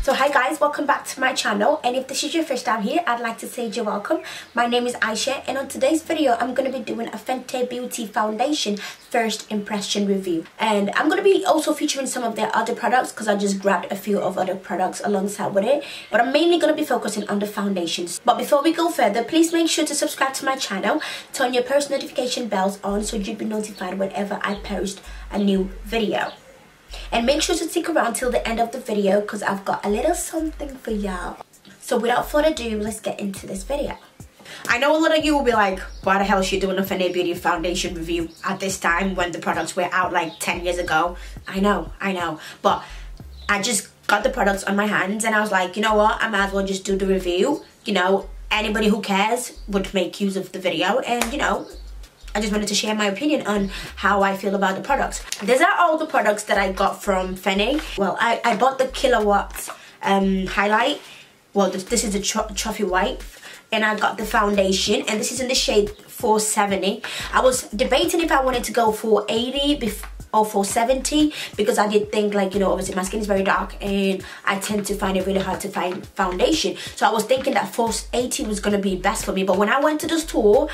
So hi guys, welcome back to my channel, and if this is your first time here, I'd like to say you're welcome. My name is Ishaa, and on today's video I'm going to be doing a Fenty Beauty Foundation first impression review, and I'm going to be also featuring some of their other products because I just grabbed a few of other products alongside with it, but I'm mainly going to be focusing on the foundations. But before we go further, please make sure to subscribe to my channel, turn your post notification bells on so you'll be notified whenever I post a new video. And make sure to stick around till the end of the video because I've got a little something for y'all. So without further ado, let's get into this video. I know a lot of you will be like, why the hell is she doing a Fenty Beauty Foundation review at this time when the products were out like 10 years ago? I know. But I just got the products on my hands and I was like, you know what? I might as well just do the review. You know, anybody who cares would make use of the video, and you know, I just wanted to share my opinion on how I feel about the products. These are all the products that I got from Fenty. Well, I bought the Kilowatt highlight. Well, this is the Trophy White. And I got the foundation, and this is in the shade 470. I was debating if I wanted to go 480 or 470 because I did think, like, you know, obviously my skin is very dark and I tend to find it really hard to find foundation. So I was thinking that 480 was going to be best for me. But when I went to the store,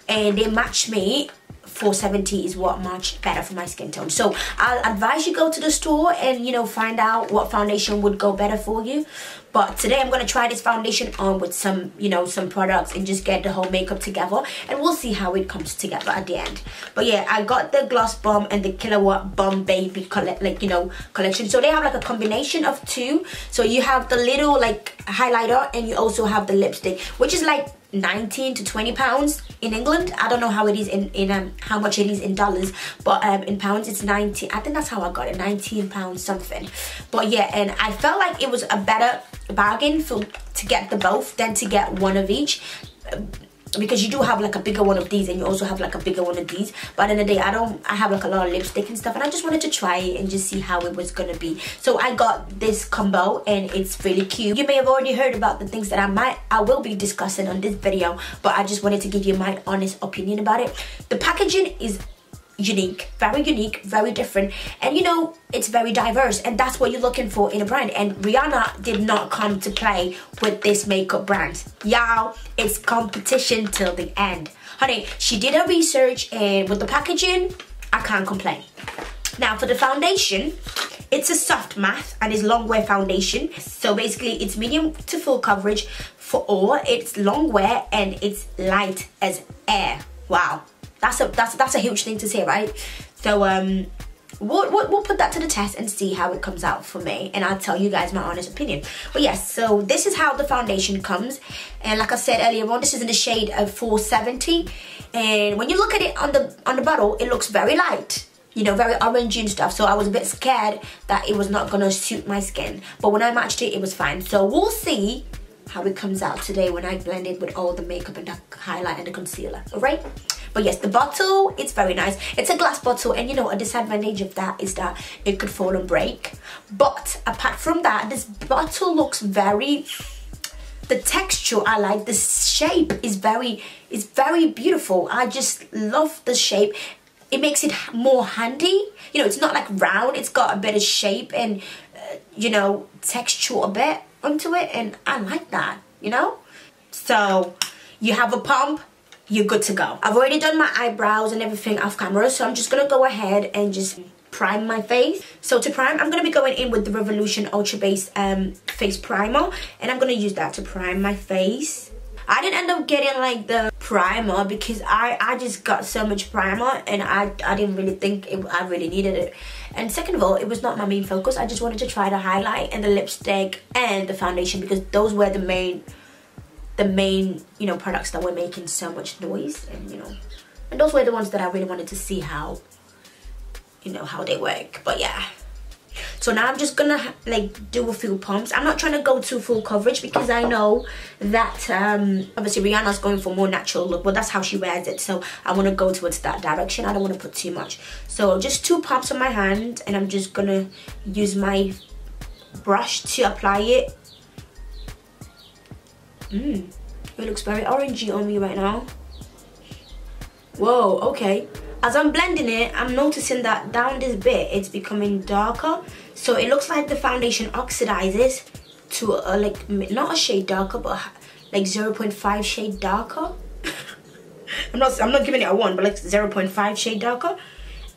and they match me, 470 is what matched better for my skin tone. So I'll advise you go to the store and, you know, find out what foundation would go better for you. But today I'm going to try this foundation on with some, you know, some products and just get the whole makeup together, and we'll see how it comes together at the end. But yeah, I got the Gloss Bomb and the Kilowatt Bomb Baby collection. So they have like a combination of two. So you have the little like highlighter, and you also have the lipstick, which is like 19 to 20 pounds in England. I don't know how it is in how much it is in dollars, but in pounds it's 19. I think that's how I got it, 19 pounds something. But yeah, and I felt like it was a better bargain to get the both than to get one of each, because you do have like a bigger one of these and you also have like a bigger one of these. But at the end of the day, I have like a lot of lipstick and stuff, and I just wanted to try it and just see how it was gonna be. So I got this combo and it's really cute. You may have already heard about the things that I will be discussing on this video, but I just wanted to give you my honest opinion about it. The packaging is unique, very different, and you know, it's very diverse, and that's what you're looking for in a brand. And Rihanna did not come to play with this makeup brand, y'all. It's competition till the end, honey. She did her research, and with the packaging, I can't complain. Now for the foundation, it's a soft matte and it's long wear foundation. So basically it's medium to full coverage for all. It's long wear and it's light as air. Wow. That's a huge thing to say, right? So we'll put that to the test and see how it comes out for me, and I'll tell you guys my honest opinion. But yes, so this is how the foundation comes, and like I said earlier on, this is in the shade of 470, and when you look at it on the bottle, it looks very light, you know, very orangey and stuff. So I was a bit scared that it was not gonna suit my skin, but when I matched it, it was fine. So we'll see how it comes out today when I blend it with all the makeup and the highlight and the concealer. All right. But yes, the bottle, it's very nice. It's a glass bottle, and you know, a disadvantage of that is that it could fall and break. But apart from that, this bottle looks very, the texture I like, the shape is very beautiful. I just love the shape. It makes it more handy. You know, it's not like round, it's got a bit of shape and you know, texture a bit onto it, and I like that, you know. So you have a pump, you're good to go. I've already done my eyebrows and everything off camera, so I'm just gonna go ahead and just prime my face. So to prime, I'm gonna be going in with the Revolution Ultra Base face primer, and I'm gonna use that to prime my face. I didn't end up getting like the primer because I just got so much primer, and I didn't really think I really needed it. And second of all, it was not my main focus. I just wanted to try the highlight and the lipstick and the foundation because those were the main, you know, products that were making so much noise, and you know, and those were the ones that I really wanted to see how, you know, how they work. But yeah, So now I'm just gonna like do a few pumps. I'm not trying to go to full coverage because I know that obviously Rihanna's going for more natural look. Well, that's how she wears it, so I want to go towards that direction. I don't want to put too much. So just 2 pumps on my hand, and I'm just gonna use my brush to apply it. It looks very orangey on me right now. Whoa, okay. As I'm blending it, I'm noticing that down this bit, it's becoming darker. So it looks like the foundation oxidizes to a, like, not a shade darker, but like 0.5 shade darker. I'm not giving it a 1, but like 0.5 shade darker.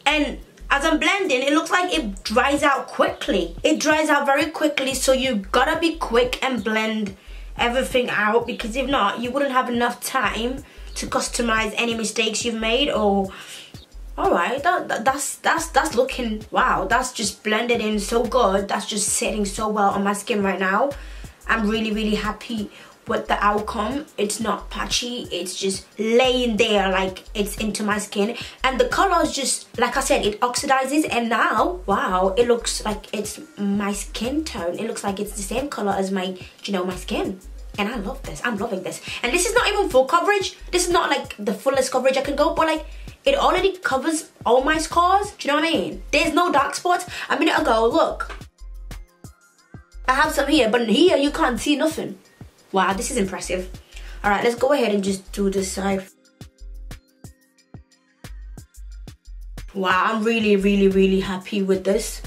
And as I'm blending, it looks like it dries out quickly. It dries out very quickly, so you gotta be quick and blend everything out, because if not, you wouldn't have enough time to customize any mistakes you've made. Or alright, that's looking, wow, that's just blended in so good. That's just sitting so well on my skin right now. I'm really happy with the outcome. It's not patchy, it's just laying there like it's into my skin, and the color is just, like I said, it oxidizes, and now, wow, it looks like it's my skin tone. It looks like it's the same color as my, you know, my skin. And I love this. I'm loving this. And this is not even full coverage. This is not like the fullest coverage I can go, but like it already covers all my scars. Do you know what I mean? There's no dark spots. A minute ago, look, I have some here, but here you can't see nothing. Wow, this is impressive. All right, let's go ahead and just do this side. Wow, I'm really happy with this.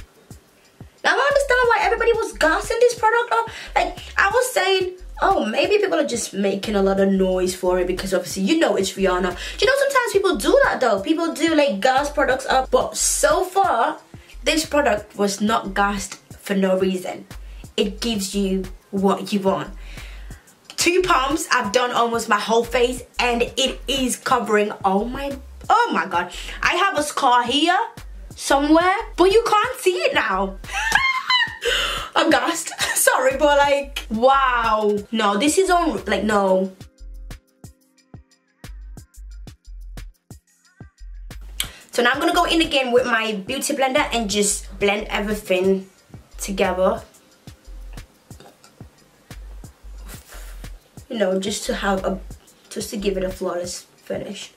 Now I understand why everybody was gassing this product up. Like, I was saying, oh, maybe people are just making a lot of noise for it because obviously, you know, it's Rihanna. Do you know sometimes people do that though? People do like gas products up, but so far, this product was not gassed for no reason. It gives you what you want. 2 pumps, I've done almost my whole face, and it is covering all my, oh my God. I have a scar here somewhere, but you can't see it now. I'm gassed. Sorry, but like, wow. No, this is on, like, no. So now I'm gonna go in again with my beauty blender and just blend everything together. You know, just to give it a flawless finish.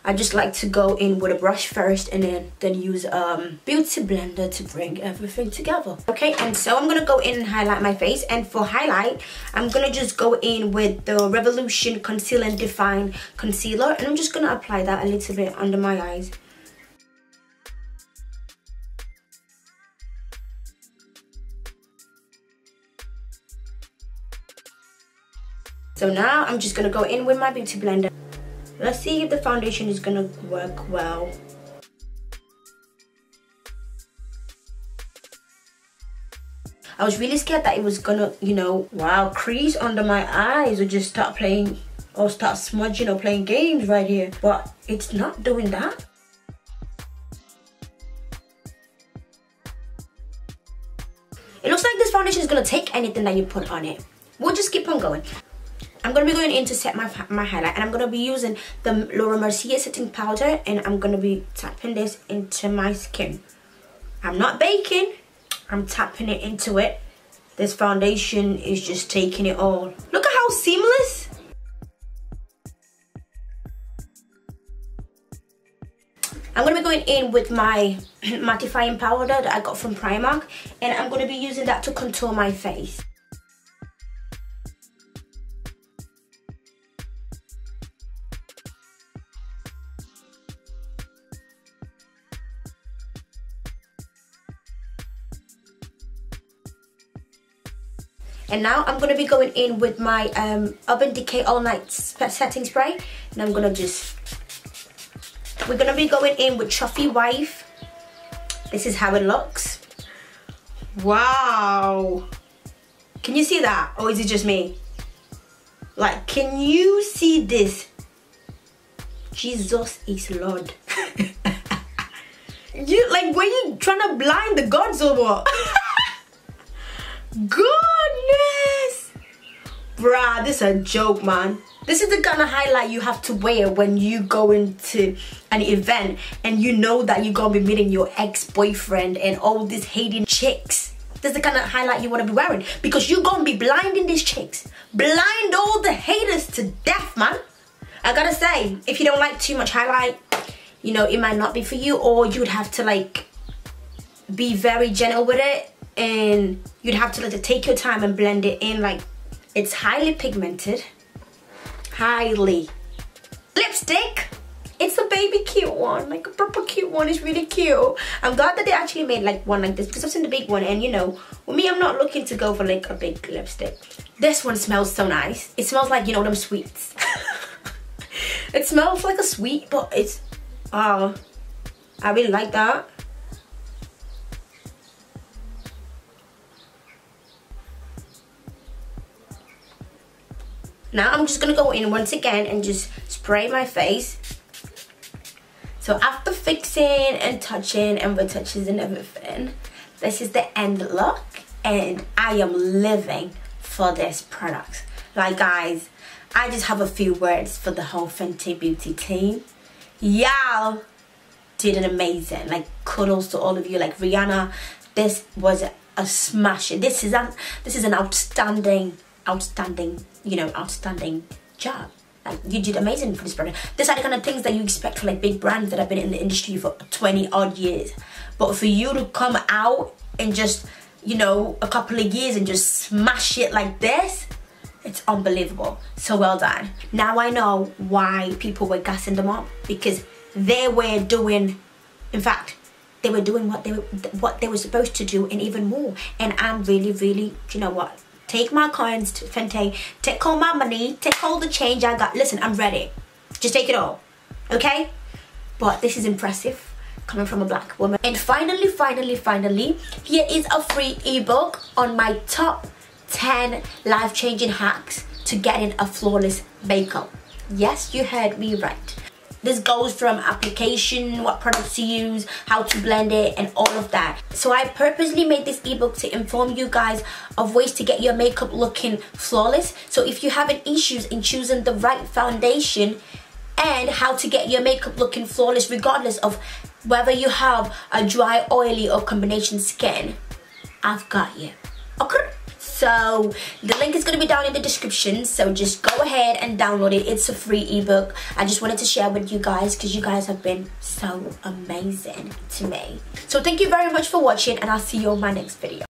I just like to go in with a brush first, and then use beauty blender to bring everything together. Okay, and so I'm gonna go in and highlight my face, and for highlight, I'm gonna just go in with the Revolution Conceal and Define Concealer, and I'm just gonna apply that a little bit under my eyes. So now I'm just gonna go in with my beauty blender. Let's see if the foundation is gonna work well. I was really scared that it was gonna, you know, wow, crease under my eyes or just start playing or start smudging or playing games right here. But it's not doing that. It looks like this foundation is gonna take anything that you put on it. We'll just keep on going. I'm going to be going in to set my highlight, and I'm going to be using the Laura Mercier setting powder, and I'm going to be tapping this into my skin. I'm not baking, I'm tapping it into it. This foundation is just taking it all. Look at how seamless. I'm going to be going in with my mattifying powder that I got from Primark, and I'm going to be using that to contour my face. And now I'm going to be going in with my Urban Decay All Night Setting Spray. And I'm going to just... We're going to be going in with Trophy Wife. This is how it looks. Wow. Can you see that? Or is it just me? Like, can you see this? Jesus is Lord. You, like, were you trying to blind the gods or what? Goodness! Bruh, this is a joke, man. This is the kind of highlight you have to wear when you go into an event and you know that you're gonna be meeting your ex-boyfriend and all these hating chicks. This is the kind of highlight you want to be wearing, because you're gonna be blinding these chicks, blind all the haters to death, man. I gotta say, if you don't like too much highlight, you know, it might not be for you, or you would have to like be very gentle with it, and you'd have to like take your time and blend it in. Like, it's highly pigmented, highly. Lipstick, it's a baby cute one, like a proper cute one. It's really cute. I'm glad that they actually made like one like this, because I've seen the big one, and you know, with me, I'm not looking to go for like a big lipstick. This one smells so nice. It smells like, you know, them sweets. It smells like a sweet, but it's, I really like that. Now I'm just gonna go in once again and just spray my face. So after fixing and touching and retouches and everything, this is the end look, and I am living for this product. Like, guys, I just have a few words for the whole Fenty Beauty team. Y'all did an amazing. Like, kudos to all of you. Like, Rihanna, this was a smash. This is an outstanding, you know, outstanding job. Like, you did amazing for this product. These are the kind of things that you expect for like big brands that have been in the industry for 20 odd years. But for you to come out in just, you know, a couple of years and just smash it like this, it's unbelievable. So well done. Now I know why people were gassing them up, because they were doing, in fact, they were doing what they were supposed to do and even more. And I'm really, you know what? Take my coins to Fenty, take all my money, take all the change I got. Listen, I'm ready. Just take it all, okay? But this is impressive coming from a black woman. And finally, here is a free ebook on my top 10 life-changing hacks to getting a flawless makeup. Yes, you heard me right. This goes from application, what products to use, how to blend it, and all of that. So I purposely made this ebook to inform you guys of ways to get your makeup looking flawless. So if you have any issues in choosing the right foundation and how to get your makeup looking flawless, regardless of whether you have a dry, oily, or combination skin, I've got you. Okay? So the link is going to be down in the description, so just go ahead and download it. It's a free ebook. I just wanted to share with you guys because you guys have been so amazing to me. So thank you very much for watching, and I'll see you on my next video.